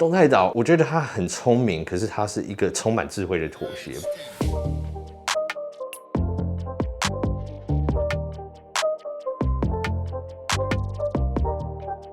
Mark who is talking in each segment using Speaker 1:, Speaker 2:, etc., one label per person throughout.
Speaker 1: 动态岛，我觉得它很聪明，可是它是一个充满智慧的妥协。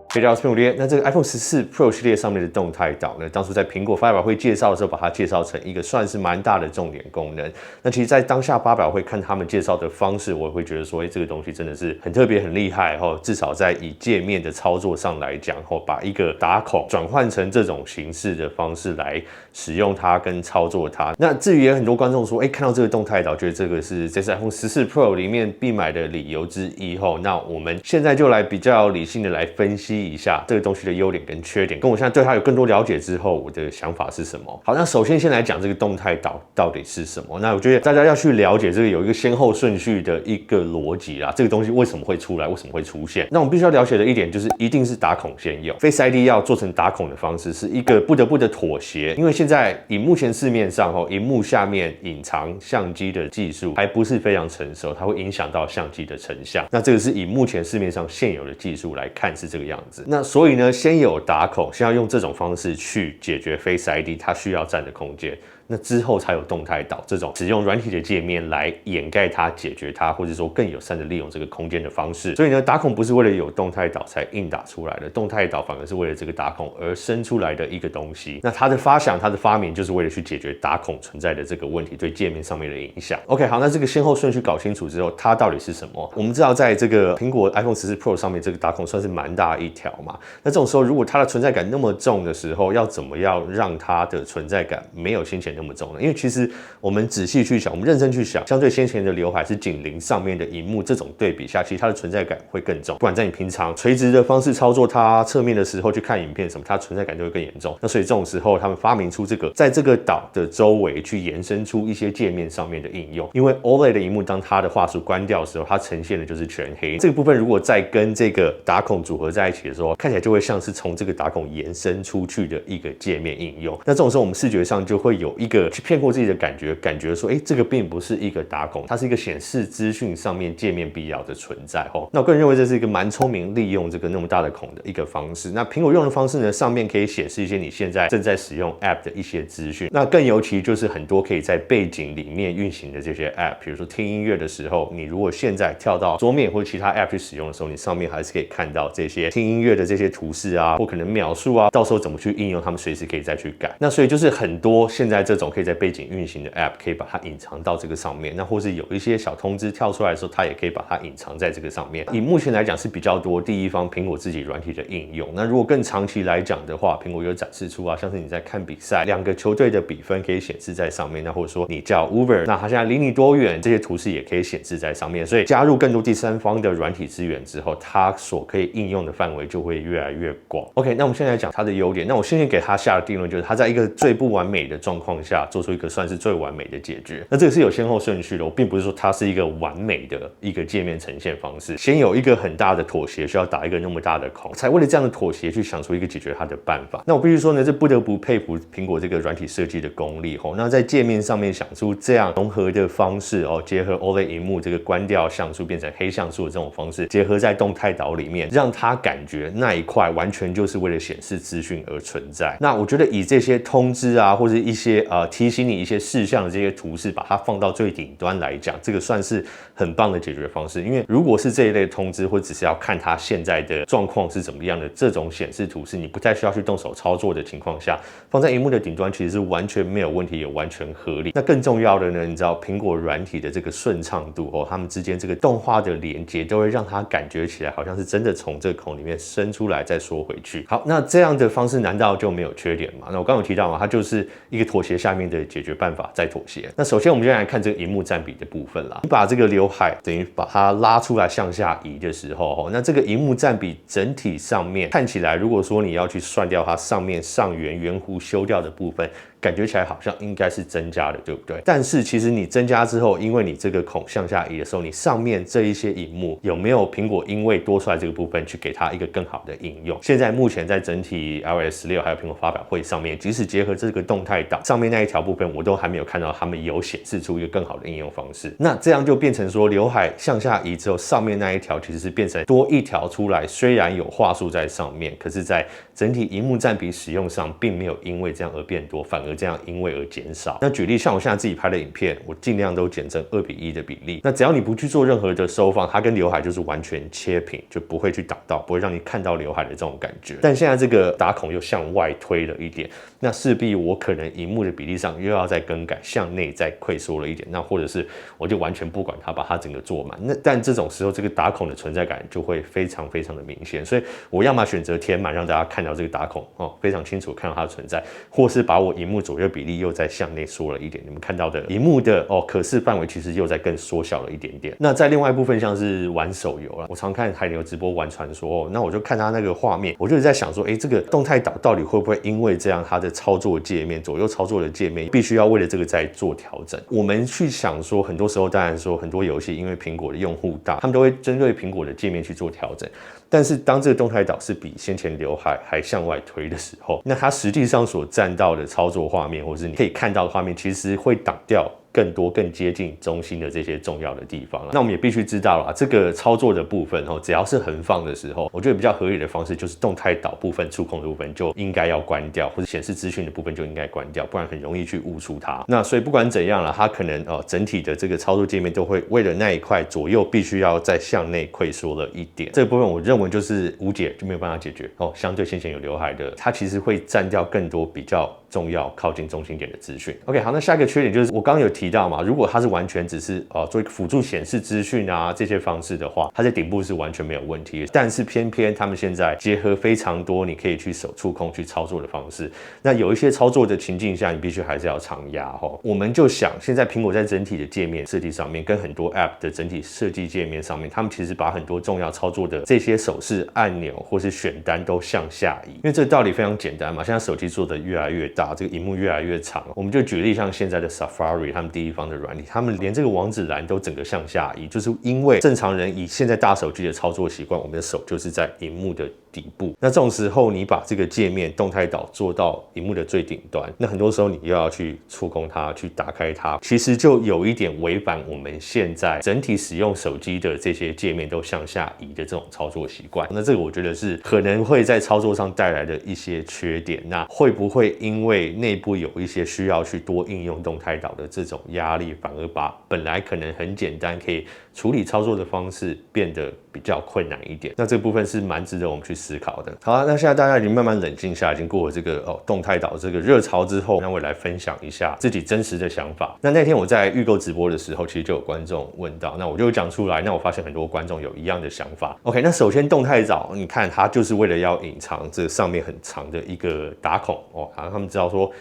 Speaker 1: 大家好，我是苹果。那这个 iPhone 14 Pro 系列上面的动态岛呢，当初在苹果发表会介绍的时候，把它介绍成一个算是蛮大的重点功能。那其实，在当下发表会看他们介绍的方式，我也会觉得说，这个东西真的是很特别、很厉害哈。至少在以界面的操作上来讲，把一个打孔转换成这种形式的方式来使用它跟操作它。那至于也很多观众说，看到这个动态岛，觉得这个是这次 iPhone 14 Pro 里面必买的理由之一哈。那我们现在就来比较理性的来分析一下这个东西的优点跟缺点，跟我现在对它有更多了解之后，我的想法是什么？好，那首先先来讲这个动态岛到底是什么？那我觉得大家要去了解这个有一个先后顺序的一个逻辑啦。这个东西为什么会出来？为什么会出现？那我们必须要了解的一点就是，一定是打孔先有。Face ID 要做成打孔的方式是一个不得不的妥协，因为现在以目前市面上荧幕下面隐藏相机的技术还不是非常成熟，它会影响到相机的成像。那这个是以目前市面上现有的技术来看是这个样子。那所以呢，先有打孔，先要用这种方式去解决 Face ID 它需要占的空间。那之后才有动态岛这种使用软体的界面来掩盖它、解决它，或者说更友善的利用这个空间的方式。所以呢，打孔不是为了有动态岛才硬打出来的，动态岛反而是为了这个打孔而生出来的一个东西。那它的发想、它的发明，就是为了去解决打孔存在的这个问题对界面上面的影响。OK， 好，那这个先后顺序搞清楚之后，它到底是什么？我们知道，在这个苹果 iPhone 14 Pro 上面，这个打孔算是蛮大一条嘛。那这种时候，如果它的存在感那么重的时候，要怎么样让它的存在感没有先前那么重呢？因为其实我们仔细去想，我们认真去想，相对先前的刘海是紧邻上面的萤幕这种对比下，其实它的存在感会更重。不管在你平常垂直的方式操作它，侧面的时候去看影片什么，它存在感就会更严重。那所以这种时候，他们发明出这个，在这个岛的周围去延伸出一些界面上面的应用。因为 OLED 的萤幕，当它的画素关掉的时候，它呈现的就是全黑。这个部分如果再跟这个打孔组合在一起的时候，看起来就会像是从这个打孔延伸出去的一个界面应用。那这种时候，我们视觉上就会有一个去骗过自己的感觉说，这个并不是一个打孔，它是一个显示资讯上面界面必要的存在哦。那我个人认为这是一个蛮聪明利用这个那么大的孔的一个方式。那苹果用的方式呢，上面可以显示一些你现在正在使用 App 的一些资讯。那更尤其就是很多可以在背景里面运行的这些 App， 比如说听音乐的时候，你如果现在跳到桌面或者其他 App 去使用的时候，你上面还是可以看到这些听音乐的这些图示啊，或可能秒数啊，到时候怎么去应用，他们随时可以再去改。那所以就是很多现在这种可以在背景运行的 App， 可以把它隐藏到这个上面。那或是有一些小通知跳出来的时候，它也可以把它隐藏在这个上面。以目前来讲是比较多第一方苹果自己软体的应用。那如果更长期来讲的话，苹果有展示出啊，像是你在看比赛，两个球队的比分可以显示在上面。那或者说你叫 Uber， 那它现在离你多远，这些图示也可以显示在上面。所以加入更多第三方的软体资源之后，它所可以应用的范围就会越来越广。OK， 那我们现在来讲它的优点。那我先给它下的定论就是，它在一个最不完美的状况下，做出一个算是最完美的解决。那这个是有先后顺序的，我并不是说它是一个完美的一个界面呈现方式。先有一个很大的妥协，需要打一个那么大的孔，才为了这样的妥协去想出一个解决它的办法。那我必须说呢，这不得不佩服苹果这个软体设计的功力哦。那在界面上面想出这样融合的方式哦，结合 OLED 萤幕这个关掉像素变成黑像素的这种方式，结合在动态岛里面，让它感觉那一块完全就是为了显示资讯而存在。那我觉得以这些通知啊，或者一些提醒你一些事项的这些图示，把它放到最顶端来讲，这个算是很棒的解决方式。因为如果是这一类通知，或只是要看它现在的状况是怎么样的，这种显示图示你不太需要去动手操作的情况下，放在萤幕的顶端其实是完全没有问题，也完全合理。那更重要的呢，你知道苹果软体的这个顺畅度哦，它们之间这个动画的连接都会让它感觉起来好像是真的从这个孔里面伸出来再缩回去。好，那这样的方式难道就没有缺点吗？那我刚刚有提到嘛，它就是一个妥协下面的解决办法再妥协。那首先我们先来看这个萤幕占比的部分啦。你把这个刘海等于把它拉出来向下移的时候，那这个萤幕占比整体上面看起来，如果说你要去算掉它上面上缘圆弧修掉的部分，感觉起来好像应该是增加的，对不对？但是其实你增加之后，因为你这个孔向下移的时候，你上面这一些萤幕有没有苹果因为多出来这个部分去给它一个更好的应用？现在目前在整体 iOS 16还有苹果发表会上面，即使结合这个动态岛上面那一条部分，我都还没有看到他们有显示出一个更好的应用方式。那这样就变成说，刘海向下移之后，上面那一条其实是变成多一条出来，虽然有画素在上面，可是在整体萤幕占比使用上，并没有因为这样而变多，反而这样因为而减少。那举例像我现在自己拍的影片，我尽量都剪成2:1的比例。那只要你不去做任何的收放，它跟刘海就是完全切平，就不会去挡到，不会让你看到刘海的这种感觉。但现在这个打孔又向外推了一点，那势必我可能萤幕的比例上又要再更改，向内再溃缩了一点。那或者是我就完全不管它，把它整个做满。但这种时候，这个打孔的存在感就会非常非常的明显。所以我要么选择填满，让大家看到这个打孔非常清楚看到它的存在，或是把我萤幕左右比例又再向内缩了一点。你们看到的萤幕的可视范围其实又再更缩小了一点点。那在另外一部分像是玩手游啦，我常看海牛直播玩传说那我就看他那个画面，我就在想说，这个动态岛到底会不会因为这样它的操作界面左右操作的界面必须要为了这个在做调整？我们去想说，很多时候当然说很多游戏因为苹果的用户大，他们都会针对苹果的界面去做调整。但是当这个动态岛是比先前刘海还向外推的时候，那它实际上所占到的操作画面，或是你可以看到的画面，其实会挡掉更多更接近中心的这些重要的地方。那我们也必须知道啦，这个操作的部分只要是横放的时候，我觉得比较合理的方式就是动态岛部分触控的部分就应该要关掉，或者显示资讯的部分就应该关掉，不然很容易去误触它。那所以不管怎样啦，它可能整体的这个操作界面都会为了那一块左右必须要再向内溃缩了一点。这个部分我认为就是无解，就没有办法解决相对先前有刘海的，它其实会占掉更多比较重要靠近中心点的资讯。OK， 好，那下一个缺点就是我刚刚有提到嘛，如果它是完全只是做一个辅助显示资讯啊这些方式的话，它在顶部是完全没有问题的。但是偏偏他们现在结合非常多你可以去手触控去操作的方式，那有一些操作的情境下，你必须还是要长压我们就想，现在苹果在整体的界面设计上面，跟很多 App 的整体设计界面上面，他们其实把很多重要操作的这些手势按钮或是选单都向下移，因为这个道理非常简单嘛，现在手机做的越来越大，这个萤幕越来越长，我们就举例像现在的 Safari 他们第一方的软体，他们连这个网址栏都整个向下移，就是因为正常人以现在大手机的操作习惯，我们的手就是在萤幕的底部。那这种时候，你把这个界面动态岛做到萤幕的最顶端，那很多时候你又要去触控它，去打开它，其实就有一点违反我们现在整体使用手机的这些界面都向下移的这种操作习惯。那这个我觉得是可能会在操作上带来的一些缺点。那会不会因为内部有一些需要去多应用动态岛的这种压力，反而把本来可能很简单可以处理操作的方式变得比较困难一点？那这部分是蛮值得我们去思考的。好，那现在大家已经慢慢冷静下来，已经过了这个动态岛这个热潮之后，那我来分享一下自己真实的想法。那天我在预购直播的时候，其实就有观众问到，那我就讲出来，那我发现很多观众有一样的想法。OK， 那首先动态岛，你看它就是为了要隐藏这上面很长的一个打孔让他们知道说，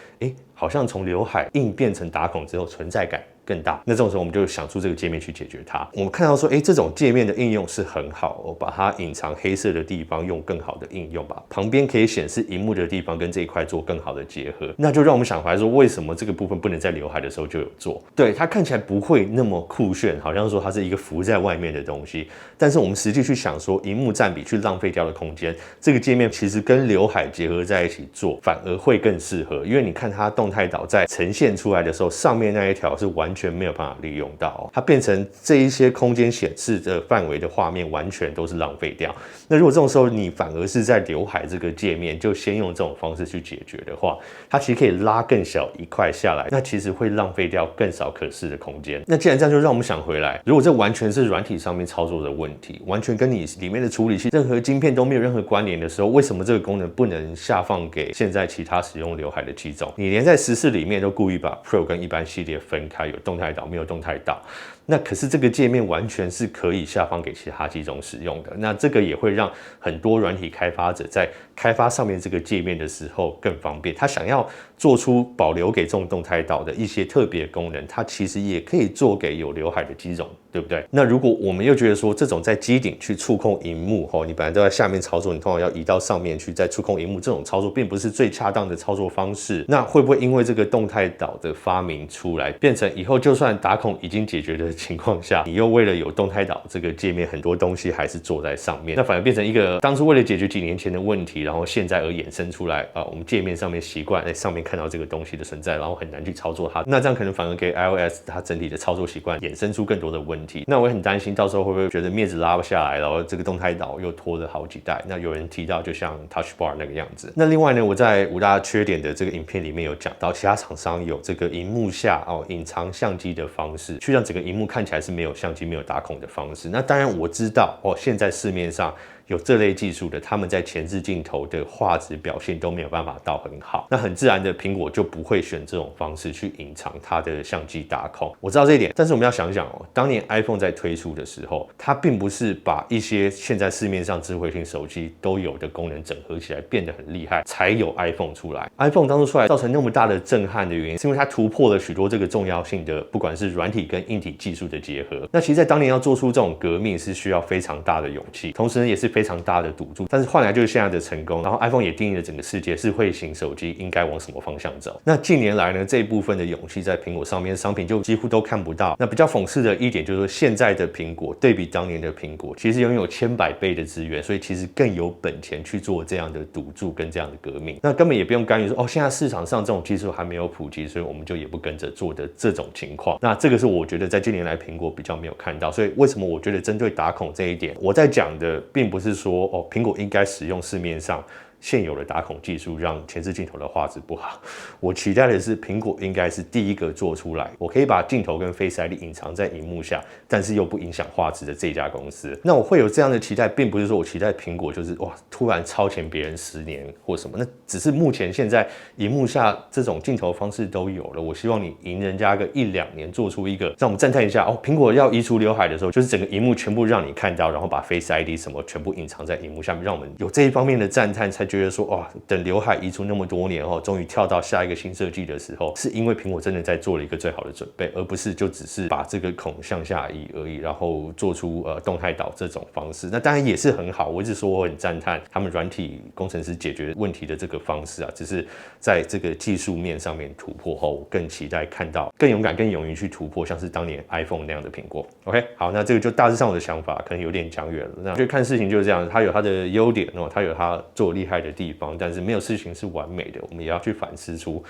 Speaker 1: 好像从刘海硬变成打孔之后存在感更大。那这种时候我们就想出这个界面去解决它。我们看到说，这种界面的应用是很好，我把它隐藏黑色的地方用更好的应用，把旁边可以显示萤幕的地方跟这一块做更好的结合。那就让我们想回来说，为什么这个部分不能在刘海的时候就有做？对，它看起来不会那么酷炫，好像说它是一个浮在外面的东西。但是我们实际去想说，萤幕占比去浪费掉的空间，这个界面其实跟刘海结合在一起做，反而会更适合。因为你看它动态岛在呈现出来的时候，上面那一条是完全没有办法利用到它变成这一些空间显示的范围的画面完全都是浪费掉。那如果这种时候你反而是在刘海这个界面就先用这种方式去解决的话，它其实可以拉更小一块下来，那其实会浪费掉更少可视的空间。那既然这样，就让我们想回来，如果这完全是软体上面操作的问题，完全跟你里面的处理器任何晶片都没有任何关联的时候，为什么这个功能不能下放给现在其他使用刘海的机种？你连在14里面都故意把 Pro 跟一般系列分开，有动态岛没有动态岛，那可是这个界面完全是可以下放给其他机种使用的，那这个也会让很多软体开发者在开发上面这个界面的时候更方便。他想要做出保留给这种动态岛的一些特别功能，它其实也可以做给有刘海的机种，对不对？那如果我们又觉得说这种在机顶去触控萤幕，你本来都在下面操作，你通常要移到上面去再触控萤幕，这种操作并不是最恰当的操作方式。那会不会因为这个动态岛的发明出来，变成以后就算打孔已经解决的情况下，你又为了有动态岛这个界面，很多东西还是做在上面，那反而变成一个当初为了解决几年前的问题，然后现在而衍生出来我们界面上面习惯在上面看到这个东西的存在，然后很难去操作它，那这样可能反而给 iOS 它整体的操作习惯衍生出更多的问题。那我也很担心到时候会不会觉得面子拉不下来，然后这个动态岛又拖了好几代。那有人提到就像 Touch Bar 那个样子。那另外呢，我在5大缺点的这个影片里面有讲到，其他厂商有这个萤幕下隐藏相机的方式，去让整个萤幕看起来是没有相机、没有打孔的方式。那当然我知道现在市面上有这类技术的，他们在前置镜头的画质表现都没有办法到很好，那很自然的苹果就不会选这种方式去隐藏它的相机打孔。我知道这一点，但是我们要想想当年 iPhone 在推出的时候，它并不是把一些现在市面上智慧型手机都有的功能整合起来变得很厉害，才有 iPhone 出来。iPhone 当初出来造成那么大的震撼的原因，是因为它突破了许多这个重要性的，不管是软体跟硬体技术的结合。那其实在当年要做出这种革命是需要非常大的勇气，同时呢也是非常大的赌注，但是换来就是现在的成功。然后 iPhone 也定义了整个世界智慧型手机应该往什么方向走。那近年来呢，这一部分的勇气在苹果上面商品就几乎都看不到。那比较讽刺的一点就是说，现在的苹果对比当年的苹果，其实拥有千百倍的资源，所以其实更有本钱去做这样的赌注跟这样的革命。那根本也不用干预说现在市场上这种技术还没有普及，所以我们就也不跟着做的这种情况。那这个是我觉得在近年来苹果比较没有看到。所以为什么我觉得针对打孔这一点，我在讲的并不是说苹果应该使用市面上现有的打孔技术让前置镜头的画质不好。我期待的是苹果应该是第一个做出来，我可以把镜头跟 Face ID 隐藏在萤幕下，但是又不影响画质的这家公司。那我会有这样的期待，并不是说我期待苹果就是突然超前别人10年或什么，那只是目前现在萤幕下这种镜头方式都有了，我希望你赢人家个1-2年，做出一个让我们赞叹一下苹果要移除刘海的时候，就是整个萤幕全部让你看到，然后把 Face ID 什么全部隐藏在萤幕下面，让我们有这一方面的赞叹，才觉得说等刘海移除那么多年终于跳到下一个新设计的时候，是因为苹果真的在做了一个最好的准备，而不是就只是把这个孔向下移而已，然后做出动态岛这种方式。那当然也是很好，我一直说我很赞叹他们软体工程师解决问题的这个方式只是在这个技术面上面突破后，我更期待看到更勇敢、更勇于去突破，像是当年 iPhone 那样的苹果。OK， 好，那这个就大致上我的想法，可能有点讲远了。那就看事情就是这样，它有它的优点它有它做厉害的地方，但是没有事情是完美的，我们也要去反思出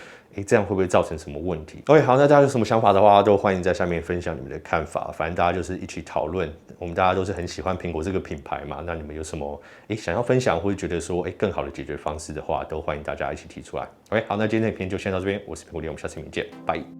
Speaker 1: 这样会不会造成什么问题。 OK， 好，那大家有什么想法的话，都欢迎在下面分享你们的看法，反正大家就是一起讨论。我们大家都是很喜欢苹果这个品牌嘛，那你们有什么想要分享，或者觉得说更好的解决方式的话，都欢迎大家一起提出来。 OK， 好，那今天的影片就先到这边，我是苹果爹，我们下次影片见，拜。